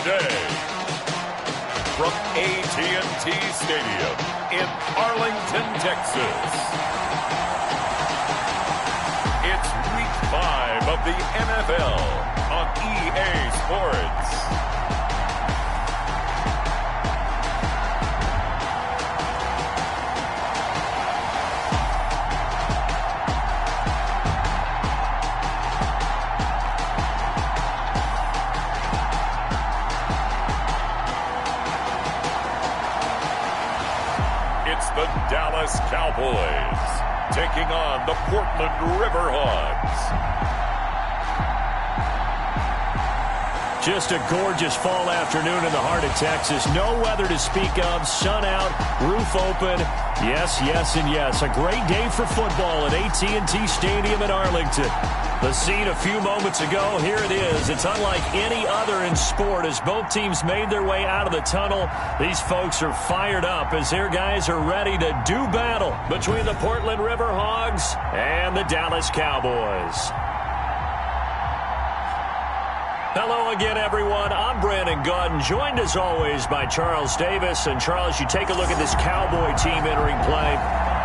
today, from AT&T Stadium in Arlington, Texas, it's Week 5 of the NFL on EA Sports. The Dallas Cowboys taking on the Portland River Hogs. Just a gorgeous fall afternoon in the heart of Texas. No weather to speak of. Sun out, roof open. Yes, yes, and yes. A great day for football at AT&T Stadium in Arlington. The scene a few moments ago, here it is. It's unlike any other in sport as both teams made their way out of the tunnel. These folks are fired up as their guys are ready to do battle between the Portland River Hogs and the Dallas Cowboys. Hello again, everyone. I'm Brandon Gautin, joined as always by Charles Davis. And Charles, you take a look at this Cowboy team entering play.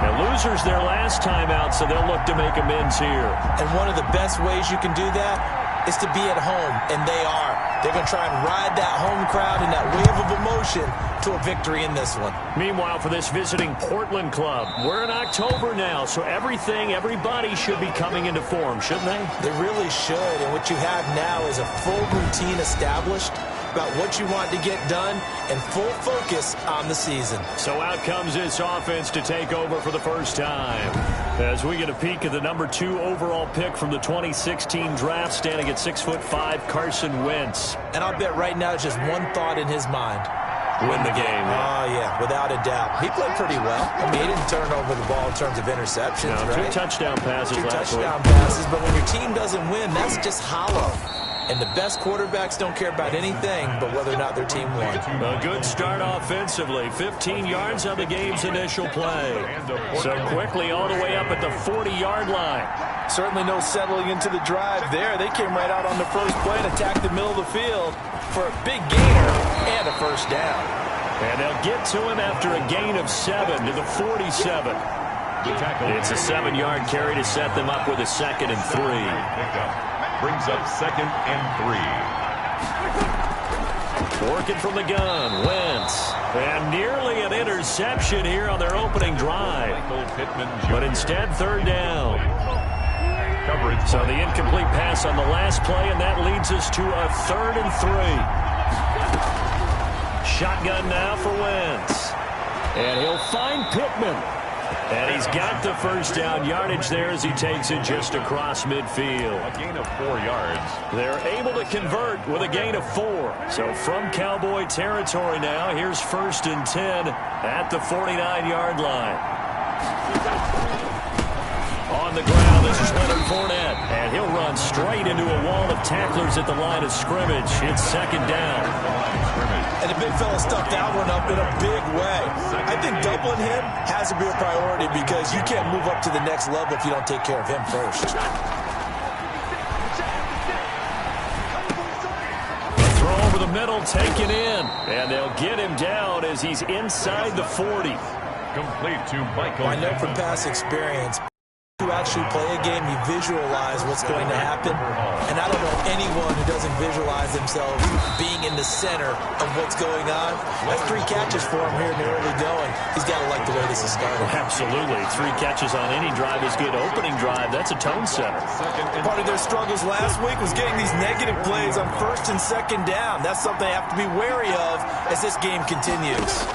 Now, losers their last time out, so they'll look to make amends here. And one of the best ways you can do that is to be at home, and they are. They're going to try and ride that home crowd and that wave of emotion to a victory in this one. Meanwhile, for this visiting Portland club, we're in October now, so everybody should be coming into form, shouldn't they? They really should, and what you have now is a full routine established about what you want to get done and full focus on the season. So out comes this offense to take over for the first time. As we get a peek at the number 2 overall pick from the 2016 draft, standing at 6'5", Carson Wentz. And I'll bet right now it's just one thought in his mind. Win the game. Oh, yeah, without a doubt. He played pretty well. I mean, he didn't turn over the ball in terms of interceptions, no, right? 2 touchdown passes last week. 2 touchdown passes, but when your team doesn't win, that's just hollow. And the best quarterbacks don't care about anything but whether or not their team won. A good start offensively. 15 yards on the game's initial play. So quickly all the way up at the 40-yard line. Certainly no settling into the drive there. They came right out on the first play and attacked the middle of the field for a big gainer and a first down. And they'll get to him after a gain of 7 to the 47. It's a 7-yard carry to set them up with a 2nd and 3. Brings up 2nd and 3. Working from the gun, Wentz. And nearly an interception here on their opening drive. But instead, 3rd down. So the incomplete pass on the last play, and that leads us to a 3rd and 3. Shotgun now for Wentz. And he'll find Pittman. And he's got the first down yardage there as he takes it just across midfield. A gain of 4 yards. They're able to convert with a gain of 4. So from Cowboy territory now, here's 1st and 10 at the 49-yard line. On the ground, this is Leonard Fournette. And he'll run straight into a wall of tacklers at the line of scrimmage. It's 2nd down. And the big fella stuffed that one up in a big way. I think doubling him has to be a priority because you can't move up to the next level if you don't take care of him first. A throw over the middle, taken in. And they'll get him down as he's inside the 40. Complete to Michael. I know from past experience, you actually play a game, you visualize what's going to happen. And I don't know anyone who doesn't visualize themselves being in the center of what's going on. That's 3 catches for him here in the early going. He's got to like the way this is started. Absolutely. 3 catches on any drive is good. Opening drive, that's a tone setter. Part of their struggles last week was getting these negative plays on 1st and 2nd down. That's something they have to be wary of as this game continues.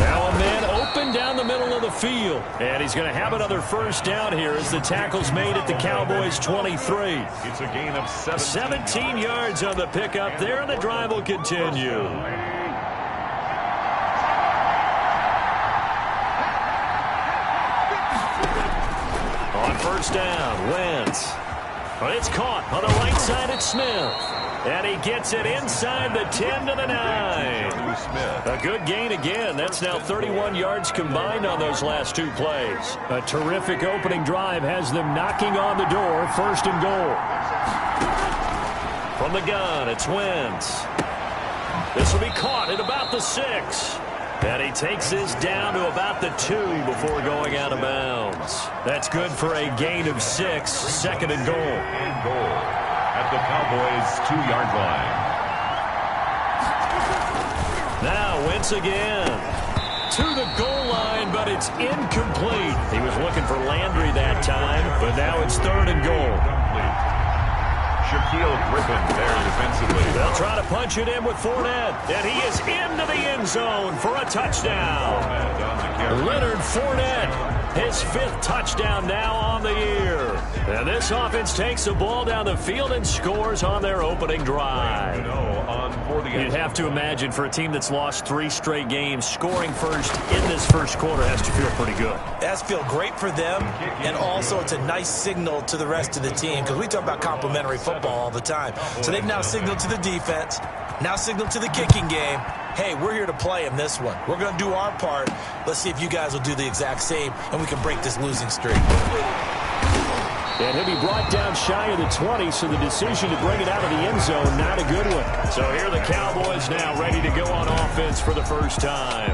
Now a man open down the middle of the field. And he's going to have another first down here as the tackle's made at the Cowboys' 23. It's a gain of 17 yards on the pickup there, and the drive will continue. On first down, Wentz. But it's caught on the right side at Smith. And he gets it inside the 10 to the 9. A good gain again. That's now 31 yards combined on those last 2 plays. A terrific opening drive has them knocking on the door, 1st and goal. From the gun, it's Wentz. This will be caught at about the 6. And he takes this down to about the 2 before going out of bounds. That's good for a gain of 6, second and goal. And goal at the Cowboys' 2-yard line. Now Wentz again. To the goal line, but it's incomplete. He was looking for Landry that time, but now it's third and goal. Shaquille Griffin there defensively. They'll try to punch it in with Fournette, and he is into the end zone for a touchdown. Leonard Fournette, his 5th touchdown now on the year. And this offense takes the ball down the field and scores on their opening drive. You'd have to imagine for a team that's lost 3 straight games, scoring first in this first quarter has to feel pretty good. It has to feel great for them, and also it's a nice signal to the rest of the team, because we talk about complimentary football all the time. So they've now signaled to the defense, now signaled to the kicking game, hey, we're here to play in this one. We're going to do our part. Let's see if you guys will do the exact same, and we can break this losing streak. And he'll be brought down shy of the 20, so the decision to bring it out of the end zone, not a good one. So here are the Cowboys now ready to go on offense for the first time.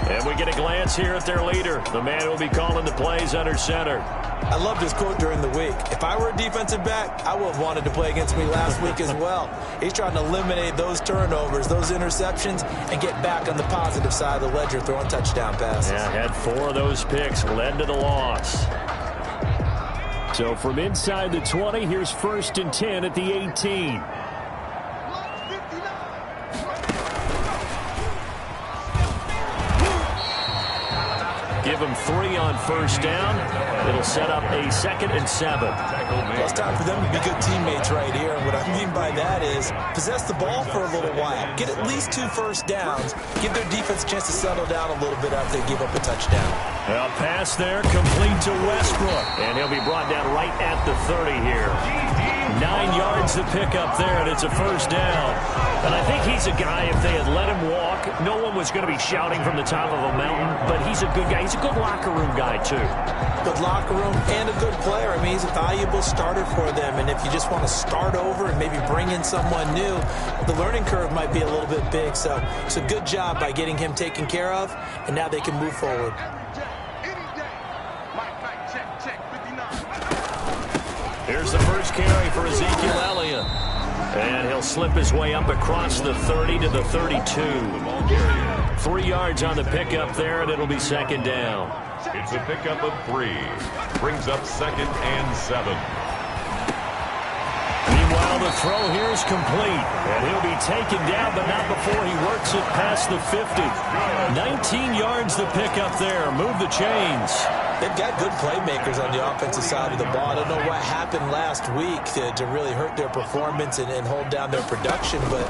And we get a glance here at their leader, the man who will be calling the plays under center. I love this quote during the week. If I were a defensive back, I would have wanted to play against me last week as well. He's trying to eliminate those turnovers, those interceptions, and get back on the positive side of the ledger, throwing touchdown passes. Yeah, had 4 of those picks, led to the loss. So from inside the 20, here's 1st and 10 at the 18. Give him 3 on first down. It'll set up a 2nd and 7. Well, it's time for them to be good teammates right here. And what I mean by that is possess the ball for a little while. Get at least 2 first downs. Give their defense a chance to settle down a little bit after they give up a touchdown. A pass there, complete to Westbrook. And he'll be brought down right at the 30 here. 9 yards to pick up there, and it's a first down. And I think he's a guy, if they had let him walk, no one was going to be shouting from the top of a mountain. But he's a good guy. He's a good locker room guy, too. Good locker room and a good player. I mean, he's a valuable starter for them. And if you just want to start over and maybe bring in someone new, the learning curve might be a little bit big. So it's a good job by getting him taken care of, and now they can move forward. Here's the first carry for Ezekiel Elliott. And he'll slip his way up across the 30 to the 32. 3 yards on the pickup there, and it'll be 2nd down. It's a pickup of 3. Brings up 2nd and 7. Meanwhile, the throw here is complete. And he'll be taken down, but not before he works it past the 50. 19 yards to pick up there. Move the chains. They've got good playmakers on the offensive side of the ball. I don't know what happened last week to really hurt their performance and hold down their production, but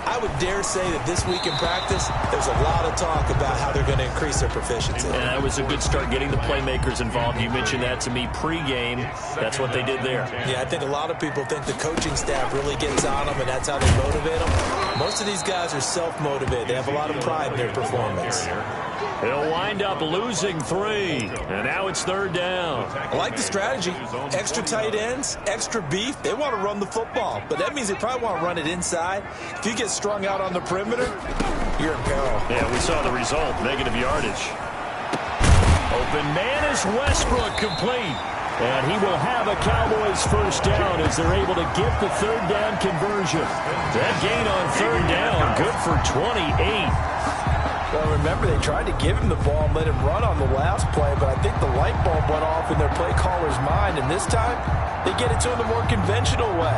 I would dare say that this week in practice, there's a lot of talk about how they're going to increase their proficiency. And that was a good start getting the playmakers involved. You mentioned that to me pregame. That's what they did there. Yeah, I think a lot of people think the coaching staff really gets on them, and that's how they motivate them. Most of these guys are self-motivated. They have a lot of pride in their performance. He'll wind up losing 3, and now it's 3rd down. I like the strategy. Extra tight ends, extra beef. They want to run the football, but that means they probably want to run it inside. If you get strung out on the perimeter, you're in peril. Yeah, we saw the result, negative yardage. Open man is Westbrook, complete. And he will have a Cowboys first down as they're able to get the 3rd down conversion. That gain on 3rd down, good for 28. Well, remember, they tried to give him the ball and let him run on the last play, but I think the light bulb went off in their play caller's mind, and this time they get it to him the more conventional way,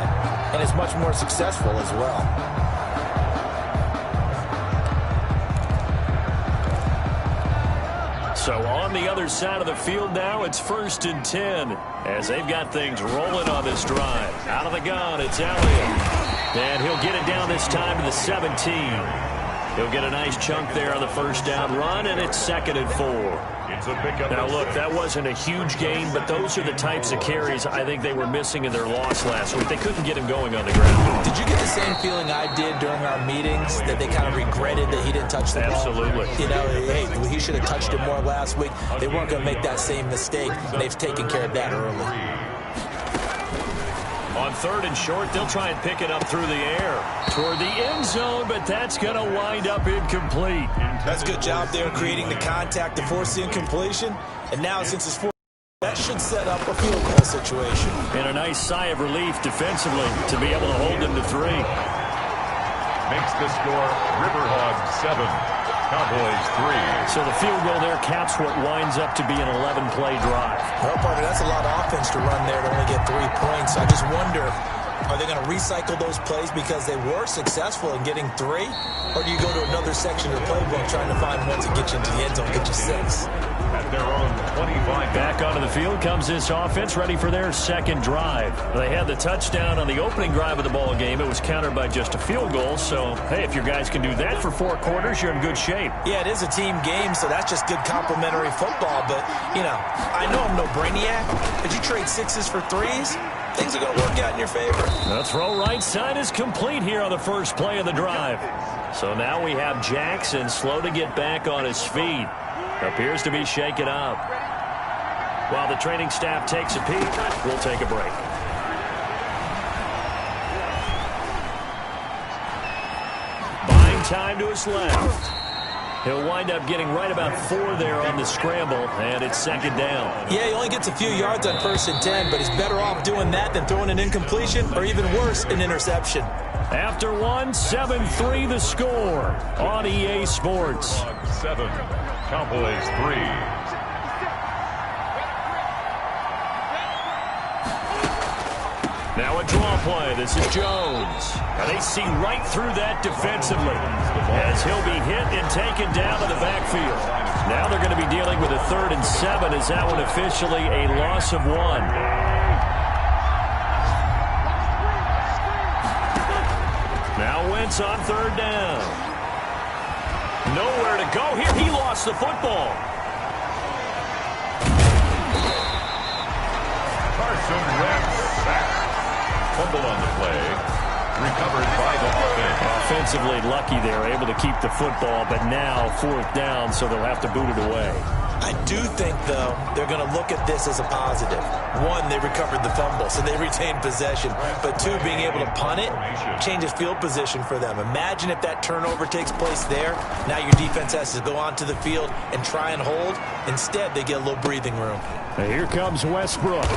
and it's much more successful as well. So on the other side of the field now, it's 1st and 10 as they've got things rolling on this drive. Out of the gun, it's Elliott. And he'll get it down this time to the 17. He'll get a nice chunk there on the first down run, and it's 2nd and 4. It's a pickup. Now, look, that wasn't a huge gain, but those are the types of carries I think they were missing in their loss last week. They couldn't get him going on the ground. Did you get the same feeling I did during our meetings, that they kind of regretted that he didn't touch the ball? Absolutely. You know, hey, he should have touched it more last week. They weren't going to make that same mistake, and they've taken care of that early. On 3rd and short, they'll try and pick it up through the air toward the end zone, but that's going to wind up incomplete. That's a good job there creating the contact to force the incompletion. And now since it's 4, that should set up a field goal situation. And a nice sigh of relief defensively to be able to hold them to 3. Makes the score River Hogs 7, Cowboys 3. So the field goal there caps what winds up to be an 11-play drive. Well, partner, that's a lot of offense to run there to only get 3 points. I just wonder, are they going to recycle those plays because they were successful in getting 3? Or do you go to another section of the playbook trying to find ones that get you into the end zone, get you 6? At their own 25. Back onto the field comes this offense, ready for their 2nd drive. They had the touchdown on the opening drive of the ball game. It was countered by just a field goal. So, hey, if your guys can do that for 4 quarters, you're in good shape. Yeah, it is a team game, so that's just good complimentary football. But, you know, I know I'm no brainiac, but you trade 6s for 3s, things are going to work out in your favor. The throw right side is complete here on the first play of the drive. So now we have Jackson slow to get back on his feet. Appears to be shaken up. While the training staff takes a peek, we'll take a break. Buying time to his left. He'll wind up getting right about 4 there on the scramble, and it's 2nd down. Yeah, he only gets a few yards on 1st and 10, but he's better off doing that than throwing an incompletion, or even worse, an interception. After 1, 7-3 the score on EA Sports. 7, Cowboys 3. Now a draw play. This is Jones. And they see right through that defensively as he'll be hit and taken down to the backfield. Now they're going to be dealing with a 3rd and 7. Is that one officially a loss of 1? Now Wentz on 3rd down. Nowhere to go here. He lost the football. Carson Wentz sacked. Fumble on the play. Recovered by the offense. Offensively lucky they're able to keep the football, but now 4th down, so they'll have to boot it away. I do think, though, they're going to look at this as a positive. 1, they recovered the fumble, so they retained possession. But 2, being able to punt it changes field position for them. Imagine if that turnover takes place there. Now your defense has to go onto the field and try and hold. Instead, they get a little breathing room. And here comes Westbrook.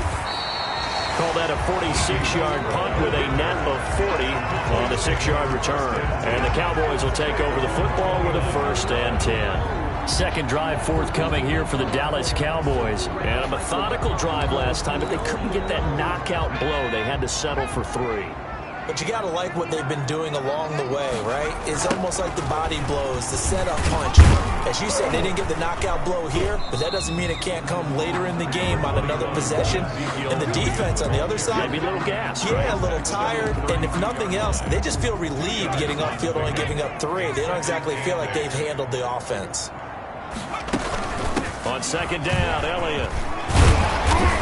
Call that a 46-yard punt with a net of 40 on the 6-yard return. And the Cowboys will take over the football with a 1st and 10. 2nd drive forthcoming here for the Dallas Cowboys. And a methodical drive last time, but they couldn't get that knockout blow. They had to settle for 3. But you got to like what they've been doing along the way, right? It's almost like the body blows, the setup punch. As you said, they didn't get the knockout blow here, but that doesn't mean it can't come later in the game on another possession. And the defense on the other side, maybe a little gas. Yeah, right? a little tired. And if nothing else, they just feel relieved getting upfield, only giving up 3. They don't exactly feel like they've handled the offense. On 2nd down, Elliott.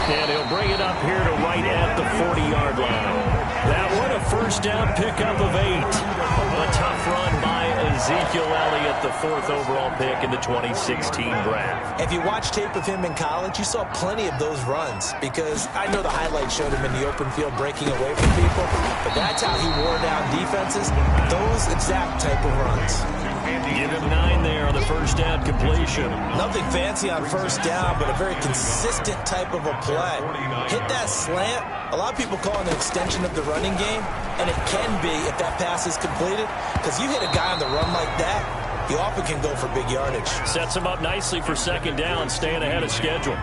And he'll bring it up here to right at the 40-yard line. That one a 1st down pickup of 8. A tough run by Ezekiel Elliott, the 4th overall pick in the 2016 draft. If you watch tape of him in college, you saw plenty of those runs, because I know the highlights showed him in the open field breaking away from people, but that's how he wore down defenses, those exact type of runs. Give him 9 there on the 1st down completion. Nothing fancy on 1st down, but a very consistent type of a play. Hit that slant. A lot of people call it an extension of the running game, and it can be if that pass is completed, because you hit a guy on the run like that, you often can go for big yardage. Sets him up nicely for 2nd down, staying ahead of schedule.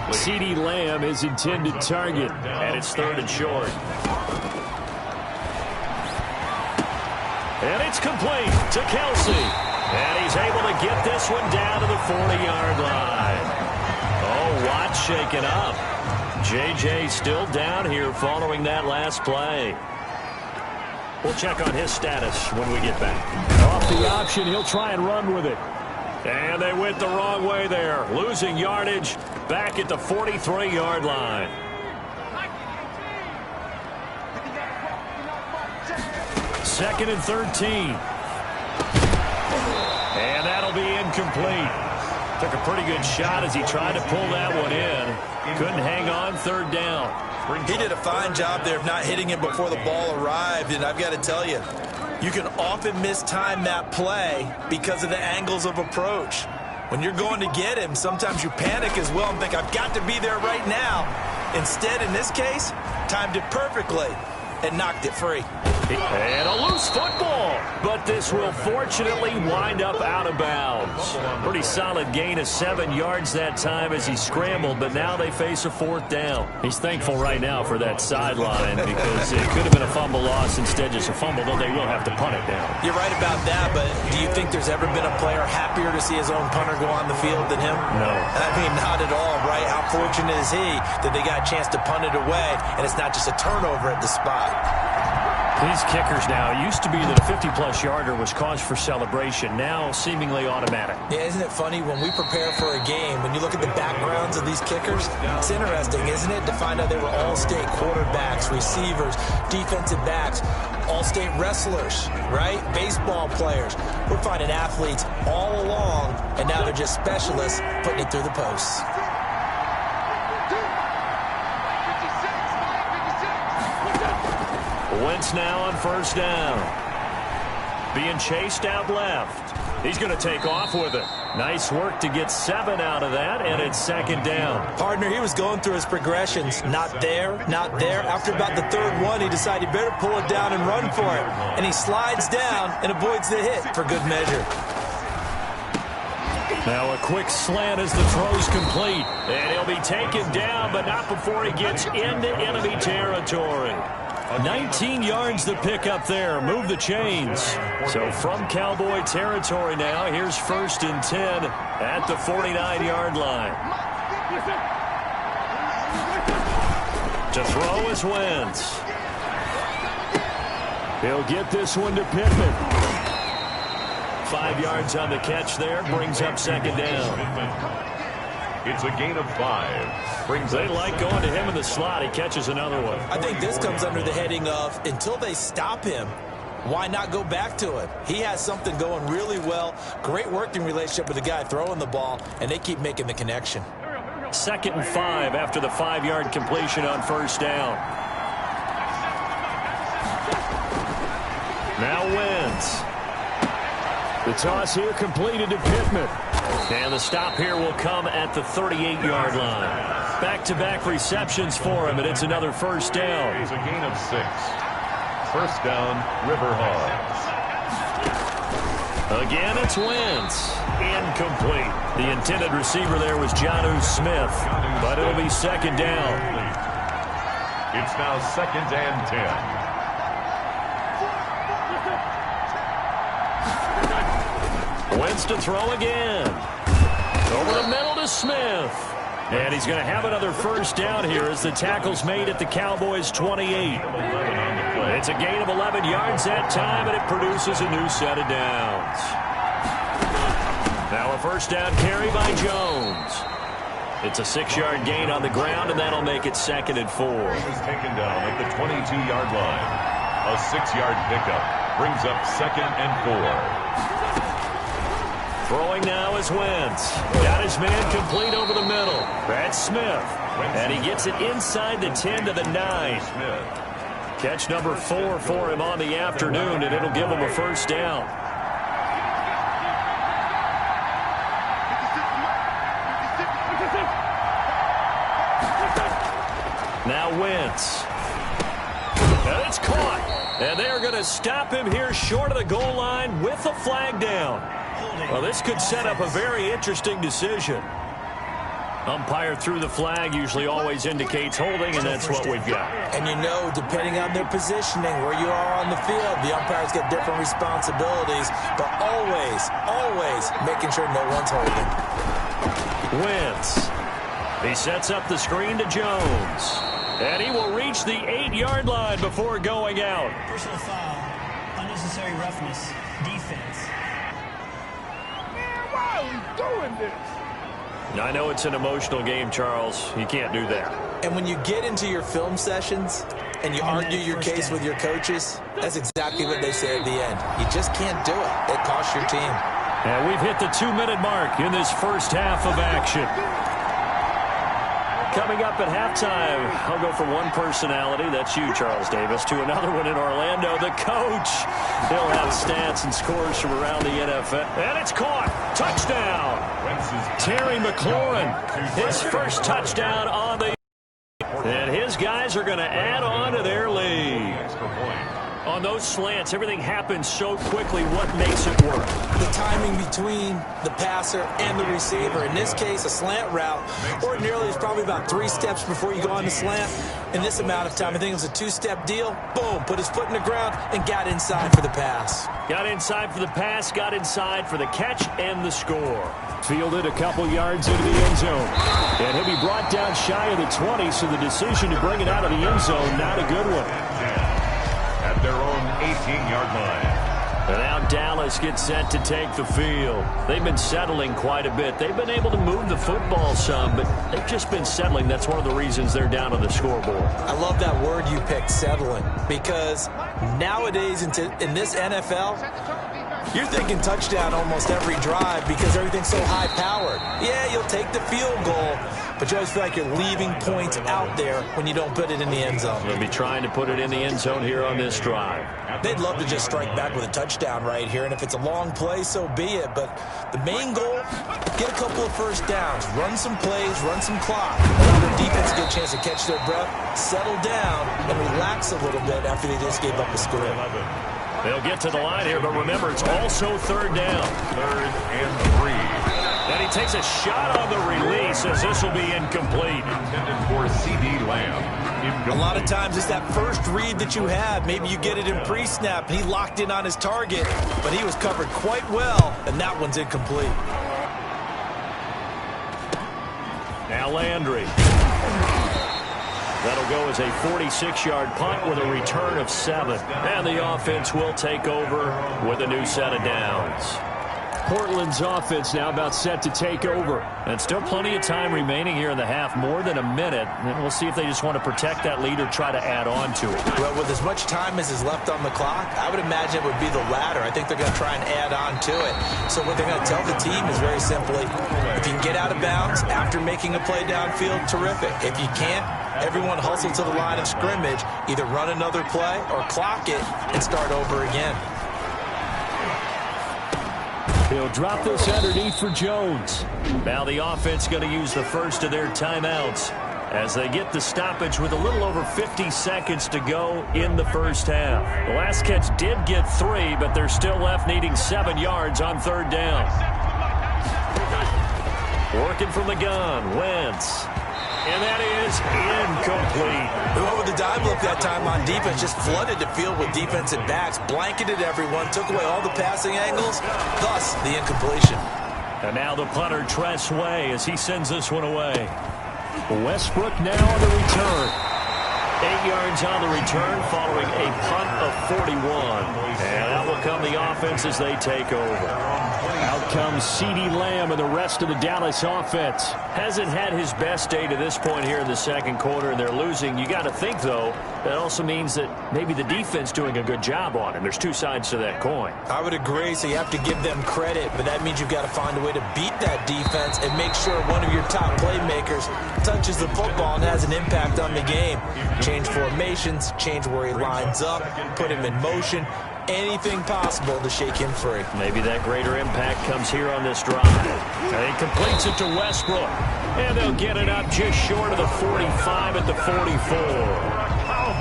CeeDee Lamb is intended target, and it's 3rd and short. And it's complete to Kelsey. And he's able to get this one down to the 40-yard line. Oh, Watt shaken up. J.J. still down here following that last play. We'll check on his status when we get back. Off the option, he'll try and run with it. And they went the wrong way there. Losing yardage back at the 43-yard line. Second and 13. And that'll be incomplete. Took a pretty good shot as he tried to pull that one in. Couldn't hang on 3rd down. He did a fine job there of not hitting him before the ball arrived, and I've got to tell you, you can often mistime that play because of the angles of approach. When you're going to get him, sometimes you panic as well and think, I've got to be there right now. Instead, in this case, timed it perfectly and knocked it free. And a loose football, but this will fortunately wind up out of bounds. Pretty solid gain of 7 yards that time as he scrambled, but now they face a 4th down. He's thankful right now for that sideline because it could have been a fumble loss, instead just a fumble, though they will have to punt it down. You're right about that, but do you think there's ever been a player happier to see his own punter go on the field than him? No. I mean, not at all, right? How fortunate is he that they got a chance to punt it away, and it's not just a turnover at the spot. These kickers now, it used to be that a 50-plus yarder was cause for celebration. Now, seemingly automatic. Yeah, isn't it funny when we prepare for a game, when you look at the backgrounds of these kickers, it's interesting, isn't it, to find out they were all-state quarterbacks, receivers, defensive backs, all-state wrestlers, right? Baseball players. We're finding athletes all along, and now they're just specialists putting it through the posts. Wentz now on 1st down. Being chased out left. He's going to take off with it. Nice work to get 7 out of that, and it's 2nd down. Partner, he was going through his progressions. Not there, not there. After about the 3rd one, he decided he better pull it down and run for it. And he slides down and avoids the hit for good measure. Now a quick slant as the throw's complete. And he'll be taken down, but not before he gets into enemy territory. 19 yards to pick up there. Move the chains. So from Cowboy territory now, here's 1st and 10 at the 49-yard line. To throw is Wentz. He'll get this one to Pittman. 5 yards on the catch there. Brings up 2nd down. It's a gain of 5. They like going to him in the slot. He catches another one. I think this comes under the heading of, until they stop him, why not go back to it? He has something going really well. Great working relationship with the guy throwing the ball, and they keep making the connection. 2nd and 5 after the 5-yard completion on 1st down. Now Wentz. The toss here completed to Pittman. And the stop here will come at the 38-yard line. Back-to-back receptions for him, and it's another 1st down. It's a gain of 6. 1st down, River Hogs. Again, it's Wentz. Incomplete. The intended receiver there was Jonnu Smith, but it'll be 2nd down. It's now 2nd and 10. Wentz to throw again. Over the middle to Smith. And he's going to have another 1st down here as the tackle's made at the Cowboys' 28. It's a gain of 11 yards that time, and it produces a new set of downs. Now a 1st down carry by Jones. It's a 6-yard gain on the ground, and that'll make it 2nd and 4. He's taken down at the 22-yard line. A 6-yard pickup brings up 2nd and 4. Throwing now is Wentz. Got his man complete over the middle. That's Smith. And he gets it inside the 10 to the 9. Catch number 4 for him on the afternoon, and it'll give him a 1st down. Now Wentz. And it's caught. And they're going to stop him here short of the goal line with a flag down. Well, this could set up a very interesting decision. Umpire threw the flag, usually always indicates holding, and that's what we've got. And you know, depending on their positioning, where you are on the field, the umpires get different responsibilities, but always making sure no one's holding. Wentz. He sets up the screen to Jones. And he will reach the 8-yard line before going out. Personal foul, unnecessary roughness, defense. Man, why are we doing this? I know it's an emotional game, Charles. You can't do that. And when you get into your film sessions and you argue your case with your coaches, that's exactly what they say at the end. You just can't do it. It costs your team. And we've hit the 2-minute mark in this first half of action. Coming up at halftime, I'll go from one personality, that's you, Charles Davis, to another one in Orlando, the coach. He'll have stats and scores from around the NFL. And it's caught. Touchdown. Terry McLaurin, his first touchdown on the... And his guys are going to add on to their lead. On those slants, everything happens so quickly. What makes it work? The timing between the passer and the receiver. In this case, a slant route ordinarily is probably about 3 steps before you go on the slant. In this amount of time, I think it was a 2-step deal. Boom, put his foot in the ground and got inside for the pass. Got inside for the pass, got inside for the catch and the score. Fielded a couple yards into the end zone. And he'll be brought down shy of the 20, so the decision to bring it out of the end zone, not a good one. At their own 18-yard line. And now Dallas gets set to take the field. They've been settling quite a bit. They've been able to move the football some, but they've just been settling. That's one of the reasons they're down on the scoreboard. I love that word you picked, settling, because nowadays in this NFL, you're thinking touchdown almost every drive because everything's so high-powered. Yeah, you'll take the field goal, but you always feel like you're leaving points out there when you don't put it in the end zone. They'll be trying to put it in the end zone here on this drive. They'd love to just strike back with a touchdown right here, and if it's a long play, so be it. But the main goal, get a couple of first downs, run some plays, run some clock, allow their defense to get a chance to catch their breath, settle down, and relax a little bit after they just gave up a score. They'll get to the line here, but remember, it's also third down. 3rd and 3. And he takes a shot on the release as this will be incomplete. Intended for C.D. Lamb. Incomplete. A lot of times it's that first read that you have. Maybe you get it in pre-snap. He locked in on his target, but he was covered quite well, and that one's incomplete. Now Landry. That'll go as a 46-yard punt with a return of 7. And the offense will take over with a new set of downs. Portland's offense now about set to take over. And still plenty of time remaining here in the half, more than a minute. And we'll see if they just want to protect that lead or try to add on to it. Well, with as much time as is left on the clock, I would imagine it would be the latter. I think they're going to try and add on to it. So what they're going to tell the team is very simply, if you can get out of bounds after making a play downfield, terrific. If you can't, everyone hustle to the line of scrimmage, either run another play or clock it and start over again. He'll drop this underneath for Jones. Now the offense going to use the first of their timeouts as they get the stoppage with a little over 50 seconds to go in the first half. The last catch did get 3, but they're still left needing 7 yards on third down. Working from the gun, Wentz. And that is incomplete. Whoever the dime look that time on defense just flooded the field with defensive backs, blanketed everyone, took away all the passing angles, thus the incompletion. And now the punter, Tress Way, as he sends this one away. Westbrook now on the return. 8 yards on the return following a punt of 41. And out will come the offense as they take over. Out comes C.D. Lamb and the rest of the Dallas offense. Hasn't had his best day to this point here in the second quarter, and they're losing. You got to think, though, that also means that maybe the defense doing a good job on him. There's two sides to that coin. I would agree, so you have to give them credit, but that means you've got to find a way to beat that defense and make sure one of your top playmakers touches the football and has an impact on the game. Change formations, change where he lines up, put him in motion. Anything possible to shake him free. Maybe that greater impact comes here on this drive. And he completes it to Westbrook. And they'll get it up just short of the 45 at the 44.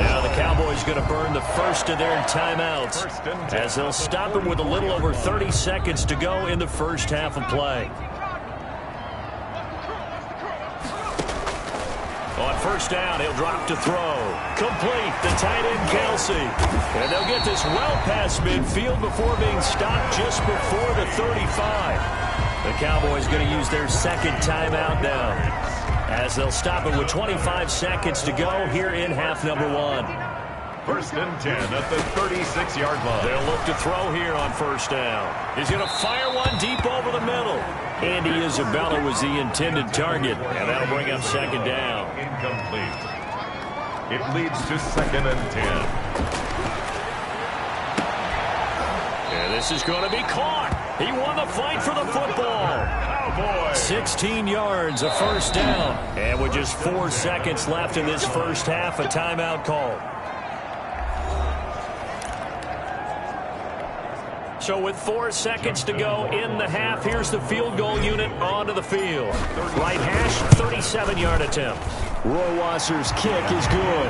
Now the Cowboys going to burn the first of their timeouts as they'll stop him with a little over 30 seconds to go in the first half of play. On first down, he'll drop to throw. Complete, the tight end, Kelsey. And they'll get this well past midfield before being stopped just before the 35. The Cowboys going to use their second timeout now as they'll stop it with 25 seconds to go here in half number 1. 1st and 10 at the 36-yard line. They'll look to throw here on first down. He's going to fire one deep over the middle. Andy Isabella was the intended target, and that'll bring up second down. Incomplete. It leads to 2nd and 10. And this is going to be caught. He won the fight for the football. Cowboys. 16 yards, a first down. And with just 4 seconds left in this first half, a timeout call. So with 4 seconds to go in the half, here's the field goal unit onto the field. Right hash, 37-yard attempt. Rohrwasser's kick is good.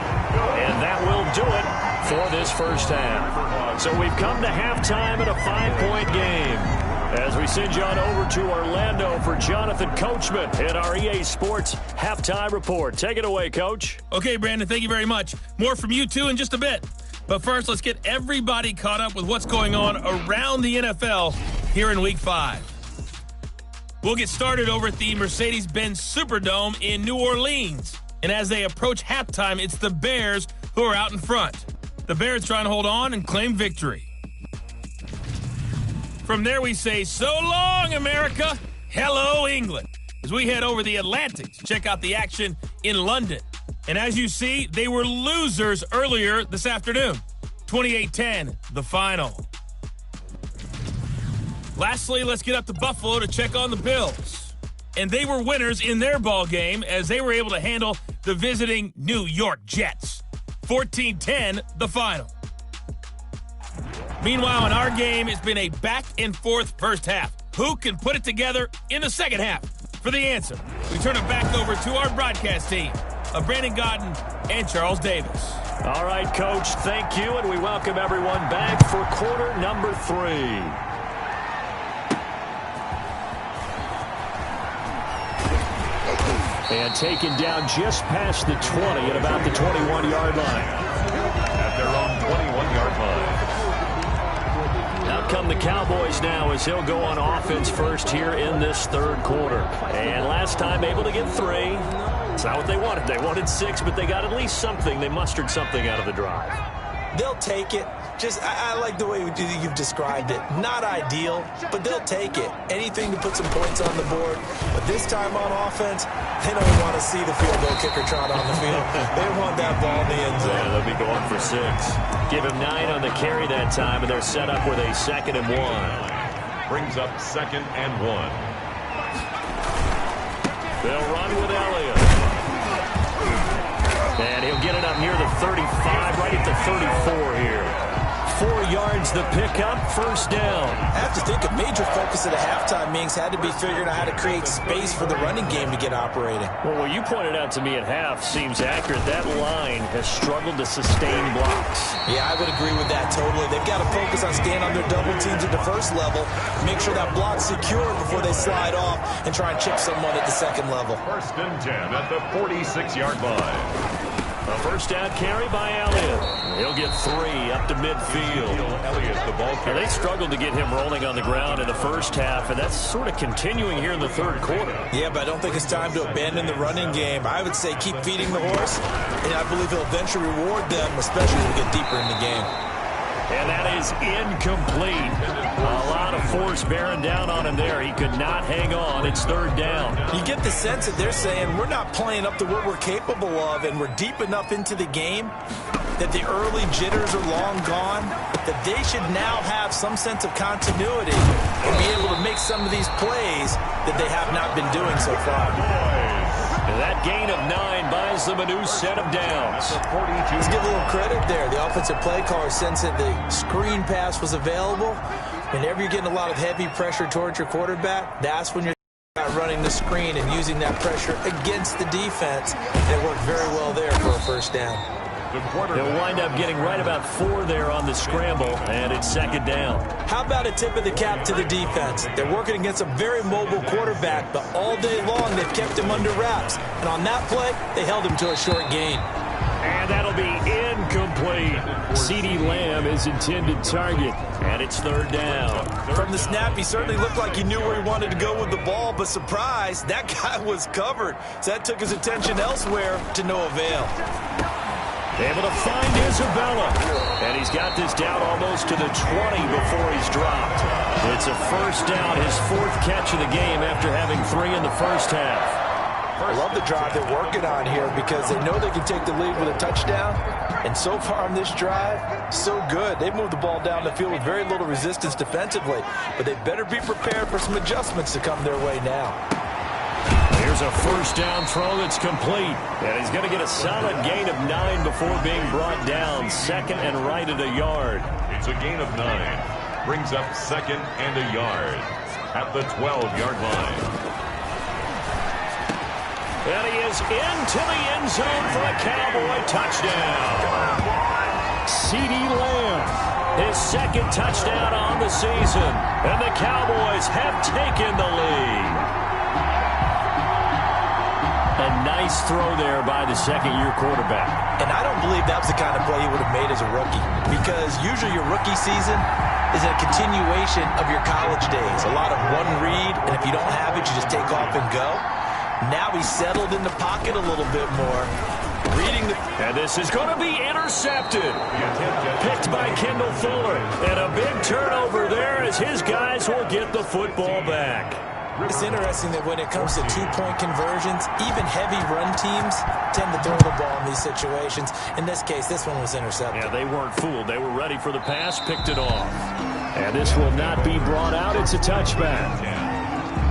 And that will do it for this first half. So we've come to halftime in a 5-point game. As we send you on over to Orlando for Jonathan Coachman in our EA Sports Halftime Report. Take it away, Coach. Okay, Brandon, thank you very much. More from you, too, in just a bit. But first, let's get everybody caught up with what's going on around the NFL here in Week 5. We'll get started over at the Mercedes-Benz Superdome in New Orleans. And as they approach halftime, it's the Bears who are out in front. The Bears trying to hold on and claim victory. From there, we say, so long, America. Hello, England. As we head over the Atlantic to check out the action in London. And as you see, they were losers earlier this afternoon. 28-10, the final. Lastly, let's get up to Buffalo to check on the Bills. And they were winners in their ball game as they were able to handle the visiting New York Jets. 14-10, the final. Meanwhile, in our game, it's been a back-and-forth first half. Who can put it together in the second half? For the answer, we turn it back over to our broadcast team of Brandon Godden and Charles Davis. All right, Coach, thank you, and we welcome everyone back for quarter number 3. And taken down just past the 20 at about the 21-yard line. At their own 21-yard line. Out come the Cowboys now as he'll go on offense first here in this third quarter. And last time able to get 3. It's not what they wanted. They wanted 6, but they got at least something. They mustered something out of the drive. They'll take it. I like the way you've described it. Not ideal, but they'll take it. Anything to put some points on the board. But this time on offense, they don't want to see the field goal kicker trot on the field. They want that ball in the end zone. Yeah, they'll be going for 6. Give him 9 on the carry that time, and they're set up with a 2nd and 1. Brings up 2nd and 1. They'll run with Elliott. And he'll get it up near the 35, right at the 34 here. 4 yards the pickup, first down. I have to think a major focus of the halftime meetings had to be figuring out how to create space for the running game to get operating. Well, what you pointed out to me at half seems accurate. That line has struggled to sustain blocks. Yeah, I would agree with that totally. They've got to focus on staying on their double teams at the first level, make sure that block's secure before they slide off and try and chip someone at the second level. 1st and 10 at the 46-yard line. A first down carry by Elliott. He'll get 3 up to midfield. Elliott, the ball carrier. They struggled to get him rolling on the ground in the first half, and that's sort of continuing here in the third quarter. Yeah, but I don't think it's time to abandon the running game. I would say keep feeding the horse, and I believe he'll eventually reward them, especially as we get deeper in the game. And that is incomplete. A lot of force bearing down on him there. He could not hang on. It's 3rd down. You get the sense that they're saying we're not playing up to what we're capable of, and we're deep enough into the game that the early jitters are long gone, that they should now have some sense of continuity and be able to make some of these plays that they have not been doing so far. And that gain of 9 buys them a new set of downs. Let's give a little credit there. The offensive play caller sensed that the screen pass was available. Whenever you're getting a lot of heavy pressure towards your quarterback, that's when you're running the screen and using that pressure against the defense. And it worked very well there for a first down. They'll wind up getting right about 4 there on the scramble, and it's 2nd down. How about a tip of the cap to the defense? They're working against a very mobile quarterback, but all day long they've kept him under wraps. And on that play, they held him to a short gain. And that'll be incomplete. CeeDee Lamb is intended target, and it's 3rd down. From the snap, he certainly looked like he knew where he wanted to go with the ball, but surprise, that guy was covered. So that took his attention elsewhere to no avail. Able to find Isabella. And he's got this down almost to the 20 before he's dropped. It's a first down, his 4th catch of the game after having 3 in the first half. I love the drive they're working on here because they know they can take the lead with a touchdown. And so far on this drive, so good. They've moved the ball down the field with very little resistance defensively. But they better be prepared for some adjustments to come their way now. Here's a first down throw that's complete. And he's going to get a solid gain of 9 before being brought down. Second and right at a yard. It's a gain of 9. Brings up second and a yard at the 12-yard line. And he is into the end zone for a Cowboy touchdown. CeeDee Lamb, his second touchdown on the season. And the Cowboys have taken the lead. A nice throw there by the second-year quarterback. And I don't believe that was the kind of play he would have made as a rookie, because usually your rookie season is a continuation of your college days. A lot of one read, and if you don't have it, you just take off and go. Now he's settled in the pocket a little bit more. And this is going to be intercepted. Picked by Kendall Fuller. And a big turnover there as his guys will get the football back. It's interesting that when it comes to two-point conversions, even heavy run teams tend to throw the ball in these situations. In this case, this one was intercepted. Yeah, they weren't fooled. They were ready for the pass, picked it off. And this will not be brought out. It's a touchback.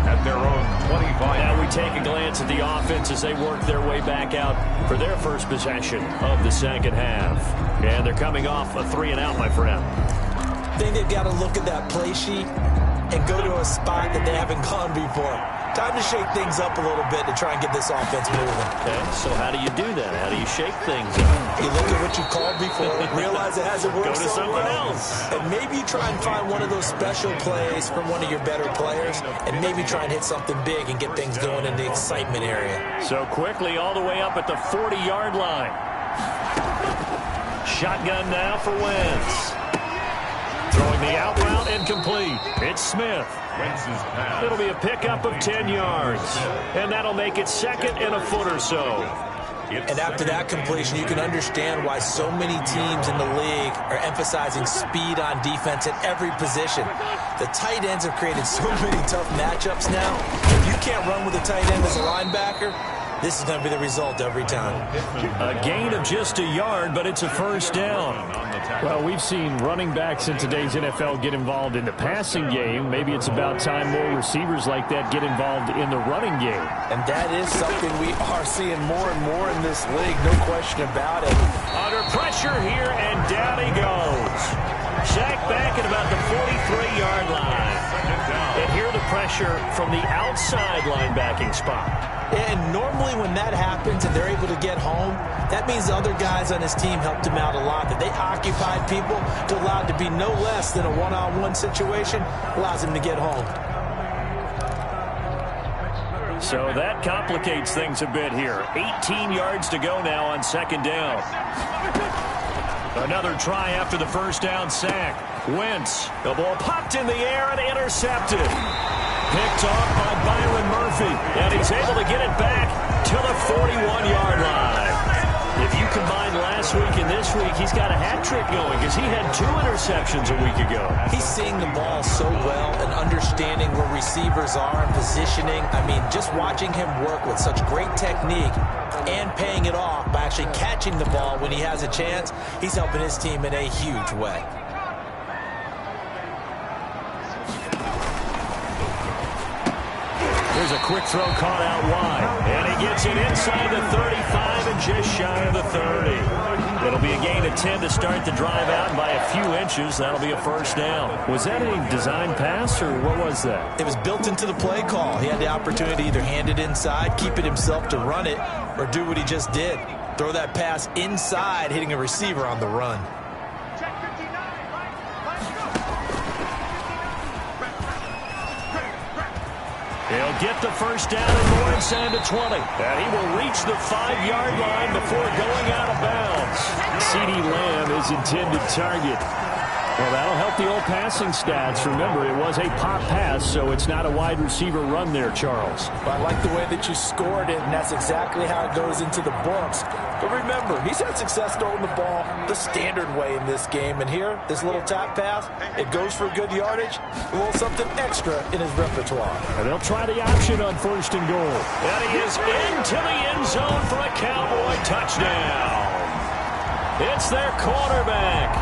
At their own 25. Now we take a glance at the offense as they work their way back out for their first possession of the second half. And they're coming off a 3-and-out, my friend. I think they've got to look at that play sheet and go to a spot that they haven't gone before. Time to shake things up a little bit to try and get this offense moving. Okay, so how do you do that? How do you shake things up? You look at what you called before, realize it hasn't worked Go to so something well, else. and maybe you try and find one of those special plays from one of your better players, and maybe try and hit something big and get things going in the excitement area. So quickly all the way up at the 40-yard line. Shotgun now for Wentz. Throwing the out route incomplete. It's Smith. It'll be a pickup of 10 yards. And that'll make it second and a foot or so. And after that completion, you can understand why so many teams in the league are emphasizing speed on defense at every position. The tight ends have created so many tough matchups now. If you can't run with a tight end as a linebacker, this is going to be the result every time. A gain of just a yard, but it's a first down. Well, we've seen running backs in today's NFL get involved in the passing game. Maybe it's about time more receivers like that get involved in the running game. And that is something we are seeing more and more in this league, no question about it. Under pressure here, and down he goes. Sacked back at about the 43-yard line. And here the pressure from the outside linebacking spot. And normally when that happens and they're able to get home, that means the other guys on his team helped him out a lot. That they occupied people to allow it to be no less than a one-on-one situation, allows him to get home. So that complicates things a bit here. 18 yards to go now on second down. Another try after the first down sack. Wentz, the ball popped in the air and intercepted. Picked off by Byron Murphy, and he's able to get it back to the 41-yard line. If you combine last week and this week, he's got a hat trick going because he had 2 interceptions a week ago. He's seeing the ball so well and understanding where receivers are and positioning. I mean, just watching him work with such great technique and paying it off by actually catching the ball when he has a chance, he's helping his team in a huge way. Here's a quick throw caught out wide. And he gets it inside the 35 and just shy of the 30. It'll be a gain of 10 to start the drive out, and by a few inches, that'll be a first down. Was that a design pass, or what was that? It was built into the play call. He had the opportunity to either hand it inside, keep it himself to run it, or do what he just did. Throw that pass inside, hitting a receiver on the run. He'll get the first down and more inside the 20. And he will reach the 5-yard line before going out of bounds. CeeDee Lamb is intended target. Well, that'll help the old passing stats. Remember, it was a pop pass, so it's not a wide receiver run there, Charles. I like the way that you scored it, and that's exactly how it goes into the books. But remember, he's had success throwing the ball the standard way in this game. And here, this little tap pass, it goes for good yardage, a little something extra in his repertoire. And they'll try the option on 1st and goal. And he is into the end zone for a Cowboy touchdown. It's their quarterback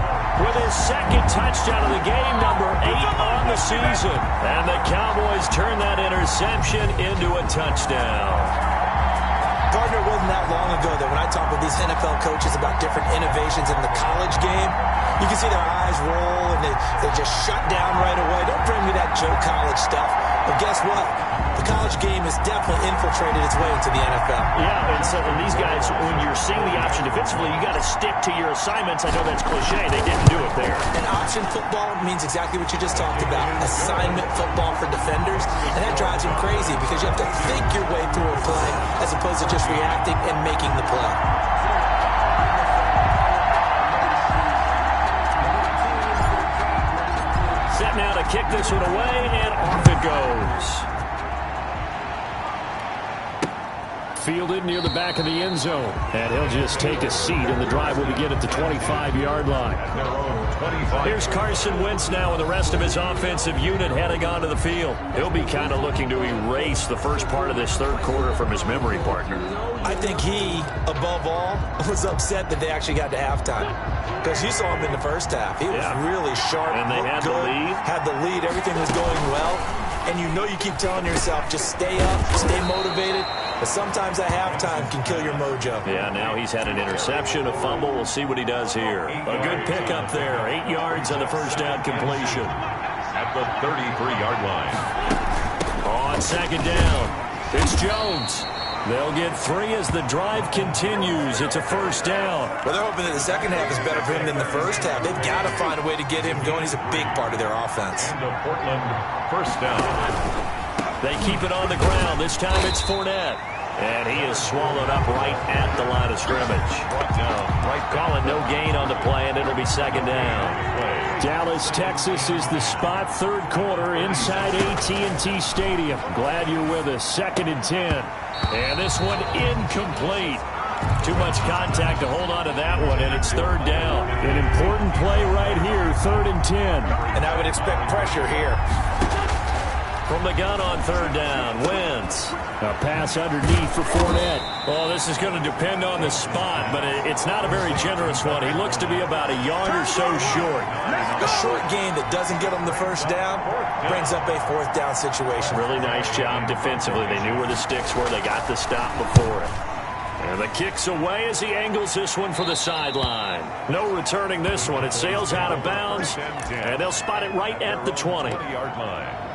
with his second touchdown of the game, number 8 on the season. And the Cowboys turn that interception into a touchdown. Gardner, it wasn't that long ago that when I talk with these NFL coaches about different innovations in the college game, you can see their eyes roll and they just shut down right away. Don't bring me that Joe College stuff. But guess what? The college game has definitely infiltrated its way into the NFL. Yeah, and so these guys, when you're seeing the option defensively, you got to stick to your assignments. I know that's cliche. They didn't do it there. And option football means exactly what you just talked about. Assignment football for defenders. And that drives them crazy because you have to think your way through a play as opposed to just reacting and making the play. Set now to kick this one away, and off it goes. Fielded near the back of the end zone. And he'll just take a seat, and the drive will begin at the 25-yard line. Here's Carson Wentz now with the rest of his offensive unit heading onto the field. He'll be kind of looking to erase the first part of this third quarter from his memory partner. I think he, above all, was upset that they actually got to halftime. Because you saw him in the first half. He was really sharp. And they had the lead. Had the lead. Everything was going well. And you know you keep telling yourself, just stay up, stay motivated. But sometimes at halftime can kill your mojo. Yeah, now he's had an interception, a fumble. We'll see what he does here. A good pickup there. 8 yards on the first down completion. At the 33-yard line. On second down, it's Jones. They'll get 3 as the drive continues. It's a first down. Well, they're hoping that the second half is better for him than the first half. They've got to find a way to get him going. He's a big part of their offense. The Portland first down. They keep it on the ground. This time it's Fournette. And he is swallowed up right at the line of scrimmage. Calling no gain on the play, and it'll be second down. Dallas, Texas is the spot. Third quarter inside AT&T Stadium. Glad you're with us. 2nd and 10. And this one incomplete. Too much contact to hold on to that one, and it's third down. An important play right here, 3rd and 10. And I would expect pressure here. From the gun on third down, Wentz. A pass underneath for Fournette. Oh, this is going to depend on the spot, but it's not a very generous one. He looks to be about a yard or so short. A short gain that doesn't get him the first down brings up a 4th down situation. Really nice job defensively. They knew where the sticks were. They got the stop before it. And the kick's away as he angles this one for the sideline. No returning this one. It sails out of bounds, and they'll spot it right at the 20-yard line.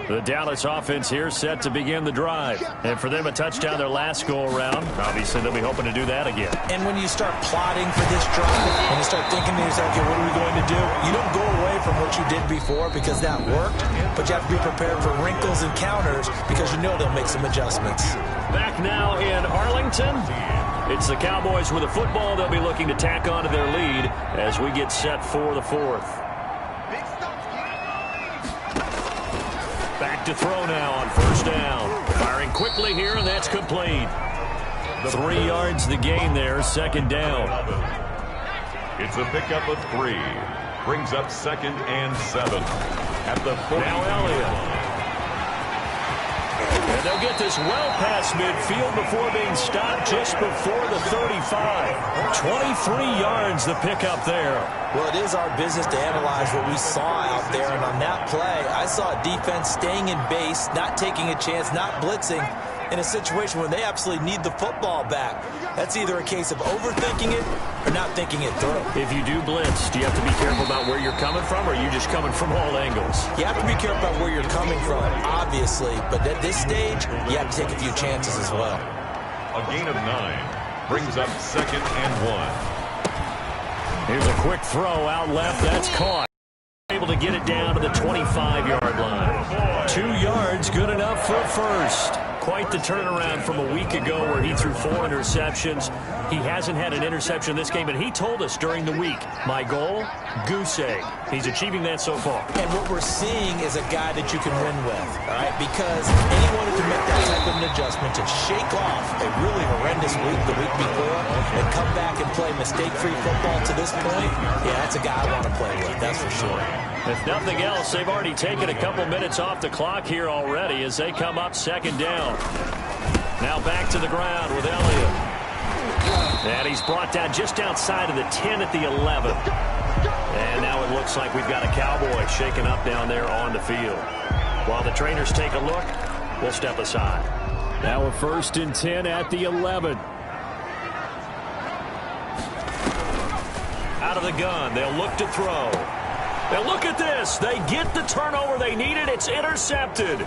The Dallas offense here set to begin the drive. And for them, a touchdown their last go-around. Obviously, they'll be hoping to do that again. And when you start plotting for this drive, when you start thinking to yourself, okay, what are we going to do? You don't go away from what you did before because that worked, but you have to be prepared for wrinkles and counters because you know they'll make some adjustments. Back now in Arlington. It's the Cowboys with the football. They'll be looking to tack onto their lead as we get set for the 4th. Back to throw now on first down. Firing quickly here, and that's complete. 3 yards the gain there, 2nd down. It's a pickup of 3. Brings up 2nd and 7. At the 40. Now Elliott. And they'll get this well past midfield before being stopped just before the 35. 23 yards the pickup there. Well, it is our business to analyze what we saw out there. And on that play, I saw a defense staying in base, not taking a chance, not blitzing in a situation where they absolutely need the football back. That's either a case of overthinking it or not thinking it through. If you do blitz, do you have to be careful about where you're coming from, or are you just coming from all angles? You have to be careful about where you're coming from, obviously. But at this stage, you have to take a few chances as well. A gain of 9. Brings up 2nd and 1. Here's a quick throw out left. That's caught. Able to get it down to the 25-yard line. 2 yards, good enough for a first. Quite the turnaround from a week ago where he threw 4 interceptions. He hasn't had an interception this game, and he told us during the week, my goal, goose egg. He's achieving that so far. And what we're seeing is a guy that you can win with, all right? Because anyone who can make that type of an adjustment to shake off a really horrendous week the week before and come back and play mistake-free football to this point, yeah, that's a guy I want to play with, that's for sure. If nothing else, they've already taken a couple minutes off the clock here already as they come up second down. Now back to the ground with Elliott. And he's brought down just outside of the 10 at the 11. And now it looks like we've got a Cowboy shaken up down there on the field. While the trainers take a look, we'll step aside. Now a 1st and 10 at the 11. Out of the gun, they'll look to throw. Now look at this. They get the turnover they needed. It's intercepted.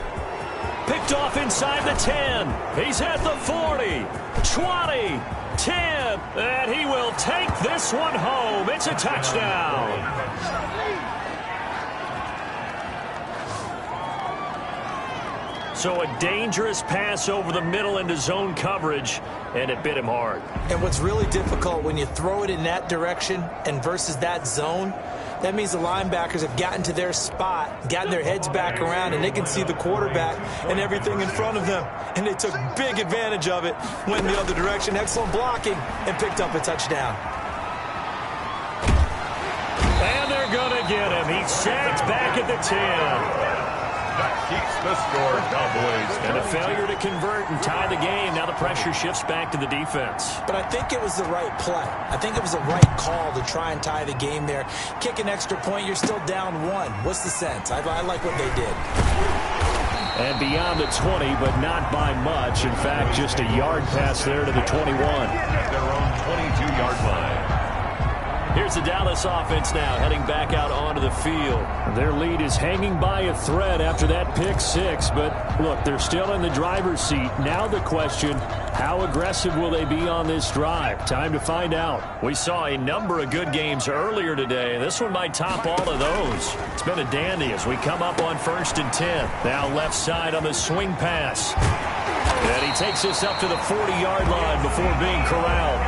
Picked off inside the 10. He's at the 40, 20, 10. And he will take this one home. It's a touchdown. So a dangerous pass over the middle into zone coverage, and it bit him hard. And what's really difficult when you throw it in that direction and versus that zone, that means the linebackers have gotten to their spot, gotten their heads back around, and they can see the quarterback and everything in front of them. And they took big advantage of it, went in the other direction, excellent blocking, and picked up a touchdown. And they're going to get him. He's sacked back at the 10. That keeps the score, Cowboys. And a failure to convert and tie the game. Now the pressure shifts back to the defense. But I think it was the right play. I think it was the right call to try and tie the game there. Kick an extra point, you're still down 1. What's the sense? I like what they did. And beyond the 20, but not by much. In fact, just a yard pass there to the 21. At their own 22-yard line. Here's the Dallas offense now heading back out onto the field. Their lead is hanging by a thread after that pick 6. But, look, they're still in the driver's seat. Now the question, how aggressive will they be on this drive? Time to find out. We saw a number of good games earlier today. This one might top all of those. It's been a dandy as we come up on 1st and 10. Now left side on the swing pass. And he takes us up to the 40-yard line before being corralled.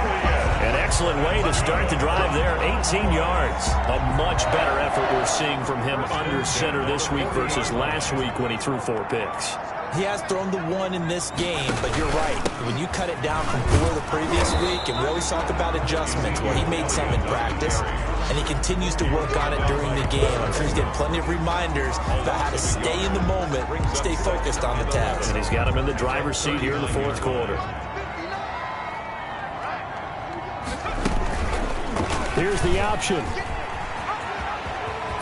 An excellent way to start the drive there, 18 yards. A much better effort we're seeing from him under center this week versus last week when he threw 4 picks. He has thrown the 1 in this game, but you're right. When you cut it down from 4 the previous week, and we always talk about adjustments, well, he made some in practice, and he continues to work on it during the game. I'm sure he's getting plenty of reminders about how to stay in the moment, stay focused on the task. And he's got him in the driver's seat here in the 4th quarter. Here's the option.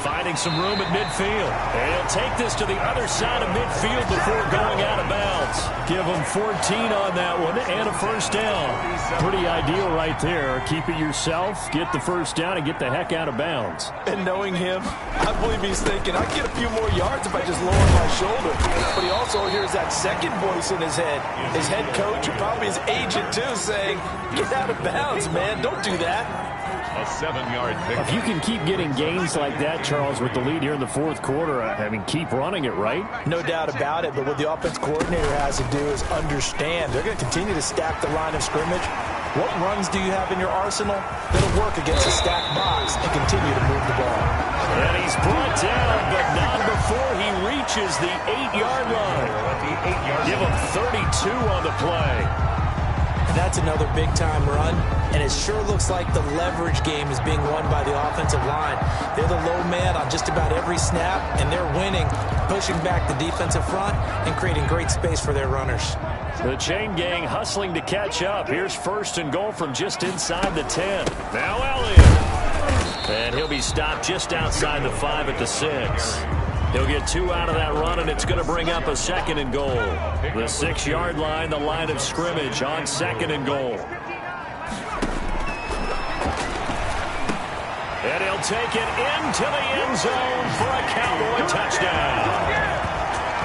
Finding some room at midfield. And he'll take this to the other side of midfield before going out of bounds. Give him 14 on that one and a 1st down. Pretty ideal right there. Keep it yourself, get the 1st down, and get the heck out of bounds. And knowing him, I believe he's thinking, I get a few more yards if I just lower my shoulder. But he also hears that second voice in his head. His head coach and probably his agent, too, saying, get out of bounds, man. Don't do that. A 7-yard pick. If you can keep getting gains like that, Charles, with the lead here in the 4th quarter, I mean, keep running it, right? No doubt about it, but what the offense coordinator has to do is understand. They're going to continue to stack the line of scrimmage. What runs do you have in your arsenal that'll work against a stacked box and continue to move the ball? And he's brought down, but not before he reaches the 8-yard line. Give him 32 on the play. That's another big-time run, and it sure looks like the leverage game is being won by the offensive line. They're the low man on just about every snap, and they're winning, pushing back the defensive front and creating great space for their runners. The chain gang hustling to catch up. Here's 1st and goal from just inside the 10. Now Elliott. And he'll be stopped just outside the 5 at the 6. He'll get 2 out of that run, and it's going to bring up a 2nd and goal. The 6-yard line, the line of scrimmage on 2nd and goal. And he'll take it into the end zone for a Cowboy touchdown.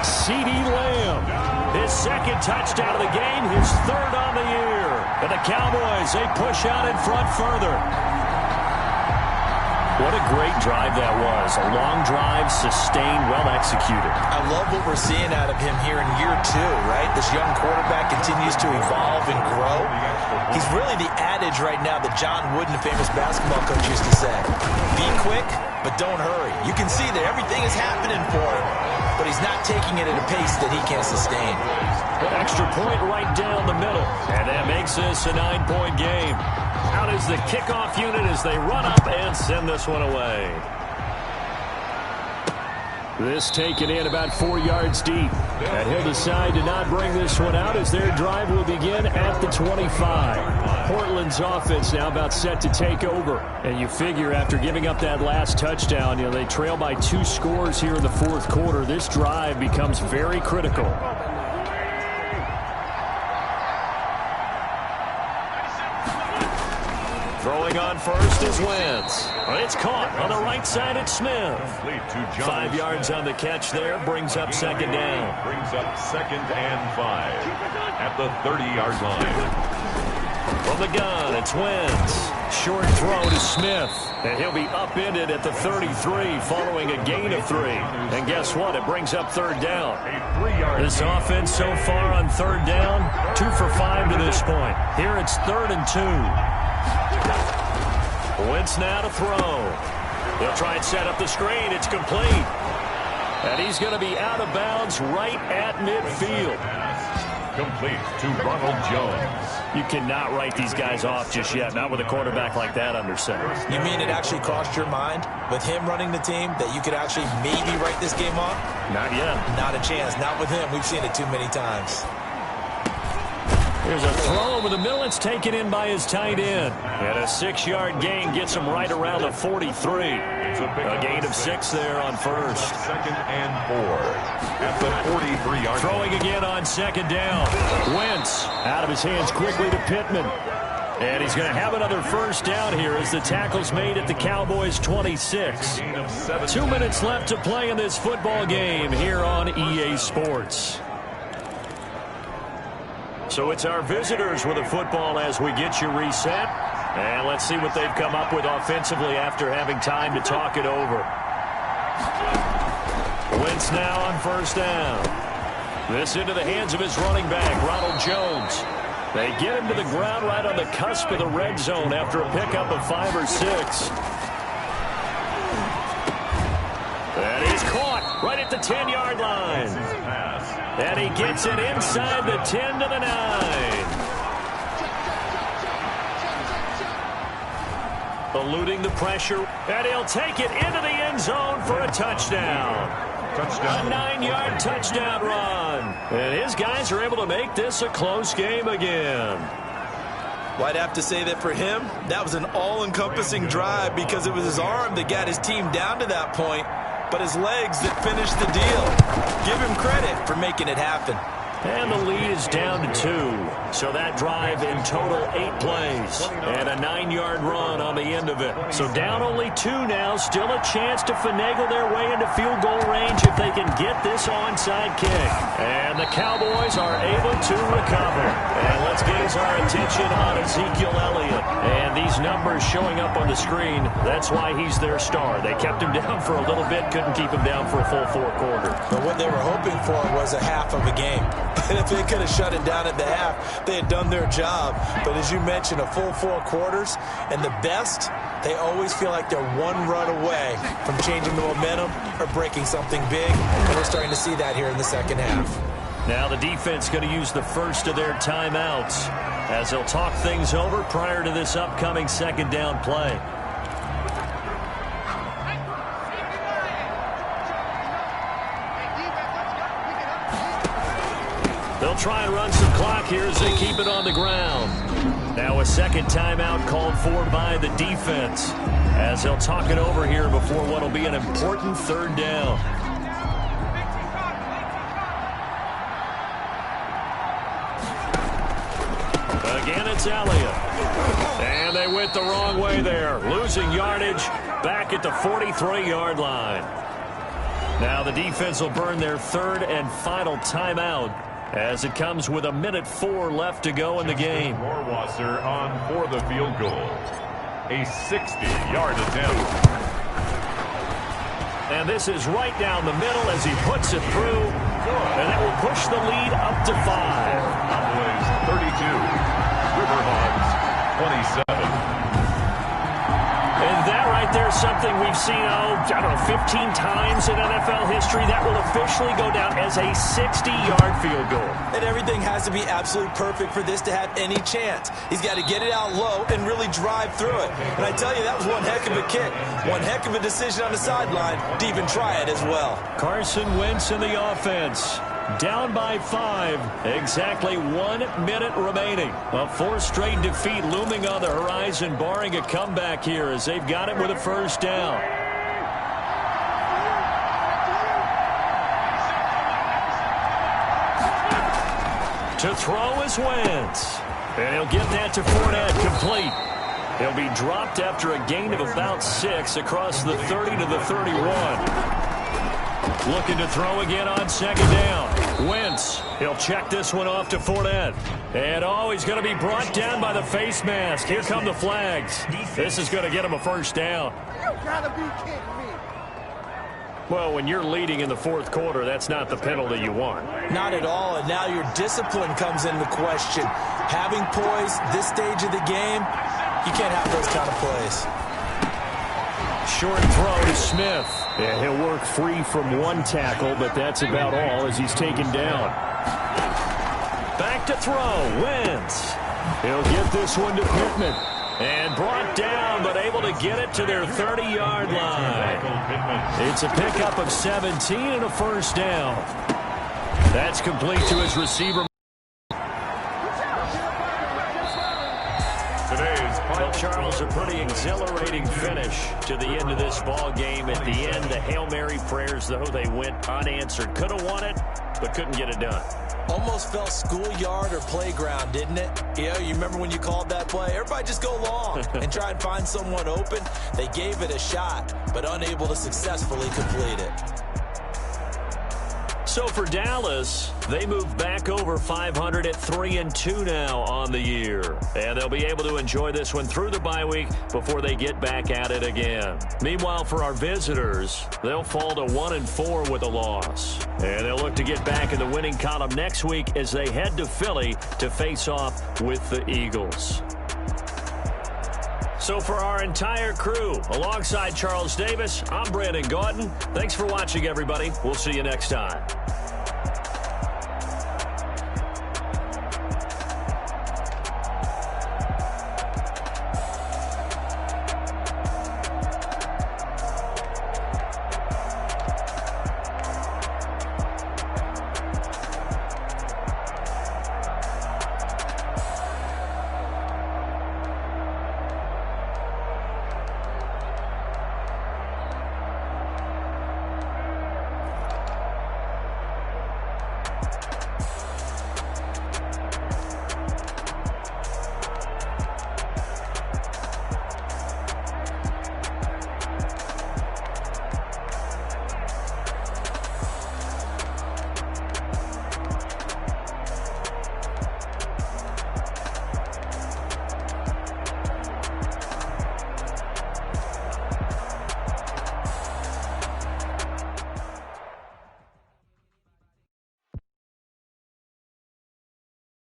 CeeDee Lamb. His 2nd touchdown of the game, his 3rd on the year. And the Cowboys, they push out in front further. What a great drive that was. A long drive, sustained, well executed. I love what we're seeing out of him here in year 2, right? This young quarterback continues to evolve and grow. He's really the adage right now that John Wooden, the famous basketball coach, used to say. Be quick, but don't hurry. You can see that everything is happening for him, but he's not taking it at a pace that he can't sustain. Extra point right down the middle. And that makes this a 9-point game. Out is the kickoff unit as they run up and send this one away. This taken in about 4 yards deep. And he'll decide to not bring this one out as their drive will begin at the 25. Portland's offense now about set to take over. And you figure after giving up that last touchdown, they trail by 2 scores here in the fourth quarter. This drive becomes very critical. Throwing on first is Wentz. It's caught on the right side at Smith. 5 yards on the catch there. Brings up second down. Brings up 2nd and 5 at the 30-yard line. From the gun, it's Wentz. Short throw to Smith. And he'll be upended at the 33 following a gain of 3. And guess what? It brings up third down. This offense so far on third down, 2 for 5 to this point. Here it's 3rd and 2. Wentz now to throw. They'll try and set up the screen. It's complete. And he's going to be out of bounds right at midfield. Complete to Ronald Jones. You cannot write these guys off just yet, not with a quarterback like that under center. You mean it actually crossed your mind with him running the team that you could actually maybe write this game off? Not yet. Not a chance. Not with him. We've seen it too many times. Here's a throw over the middle. It's taken in by his tight end. And a 6-yard gain gets him right around the 43. A gain of 6 there on first. 2nd and 4 at the 43-yard line. Throwing again on second down. Wentz out of his hands quickly to Pittman. And he's going to have another first down here as the tackle's made at the Cowboys 26. 2 minutes left to play in this football game here on EA Sports. So it's our visitors with the football as we get you reset. And let's see what they've come up with offensively after having time to talk it over. Wentz now on first down. This into the hands of his running back, Ronald Jones. They get him to the ground right on the cusp of the red zone after a pickup of 5 or 6. And he's caught right at the 10-yard line. And he gets it inside the 10 to the 9. Eluding the pressure, and he'll take it into the end zone for a touchdown. A 9-yard touchdown run. And his guys are able to make this a close game again. Well, I'd have to say that for him, that was an all-encompassing drive because it was his arm that got his team down to that point, but his legs that finished the deal. Give him credit for making it happen. And the lead is down to 2. So that drive in total 8 plays. And a 9-yard run on the end of it. So down only 2 now. Still a chance to finagle their way into field goal range if they can get this onside kick. And the Cowboys are able to recover. And let's gaze our attention on Ezekiel Elliott. And these numbers showing up on the screen, that's why he's their star. They kept him down for a little bit, couldn't keep him down for a full 4 quarters. But what they were hoping for was a half of a game. And if they could have shut it down at the half, they had done their job. But as you mentioned, a full 4 quarters, and the best, they always feel like they're one run away from changing the momentum or breaking something big. And we're starting to see that here in the second half. Now the defense going to use the first of their timeouts as they'll talk things over prior to this upcoming second down play. They'll try and run some clock here as they keep it on the ground. Now a second timeout called for by the defense as they'll talk it over here before what will be an important third down. Again, it's Elliott. And they went the wrong way there, losing yardage back at the 43-yard line. Now the defense will burn their third and final timeout as it comes with 1:04 left to go in the game. Rohrwasser on for the field goal. A 60-yard attempt. And this is right down the middle as he puts it through. And that will push the lead up to 5. Cowboys 32, River Hogs 27. And that right there is something we've seen, I don't know, 15 times in NFL history. That will officially go down as a 60-yard field goal. And everything has to be absolutely perfect for this to have any chance. He's got to get it out low and really drive through it. And I tell you, that was one heck of a kick. One heck of a decision on the sideline to even try it as well. Carson Wentz in the offense. Down by 5. Exactly 1 minute remaining. A 4th straight defeat looming on the horizon, barring a comeback here as they've got it with a first down. To throw is Wentz. And he'll get that to Fournette, complete. He'll be dropped after a gain of about 6 across the 30 to the 31. Looking to throw again on second down. Wentz, he'll check this one off to Fournette. And he's going to be brought down by the face mask. Here come the flags. This is going to get him a first down. You gotta be kidding me. Well, when you're leading in the 4th quarter, that's not the penalty you want. Not at all, and now your discipline comes into question. Having poise this stage of the game, you can't have those kind of plays. Short throw to Smith. Yeah, he'll work free from one tackle, but that's about all as he's taken down. Back to throw, Wentz. He'll get this one to Pittman. And brought down, but able to get it to their 30-yard line. It's a pickup of 17 and a first down. That's complete to his receiver. Well, Charles, a pretty exhilarating finish to the end of this ball game. At the end, the Hail Mary prayers, though, they went unanswered. Could have won it, but couldn't get it done. Almost felt schoolyard or playground, didn't it? You remember when you called that play? Everybody just go long and try and find someone open. They gave it a shot, but unable to successfully complete it. So for Dallas, they move back over 500 at 3-2 now on the year. And they'll be able to enjoy this one through the bye week before they get back at it again. Meanwhile, for our visitors, they'll fall to 1-4 with a loss. And they'll look to get back in the winning column next week as they head to Philly to face off with the Eagles. So for our entire crew, alongside Charles Davis, I'm Brandon Gaudin. Thanks for watching, everybody. We'll see you next time.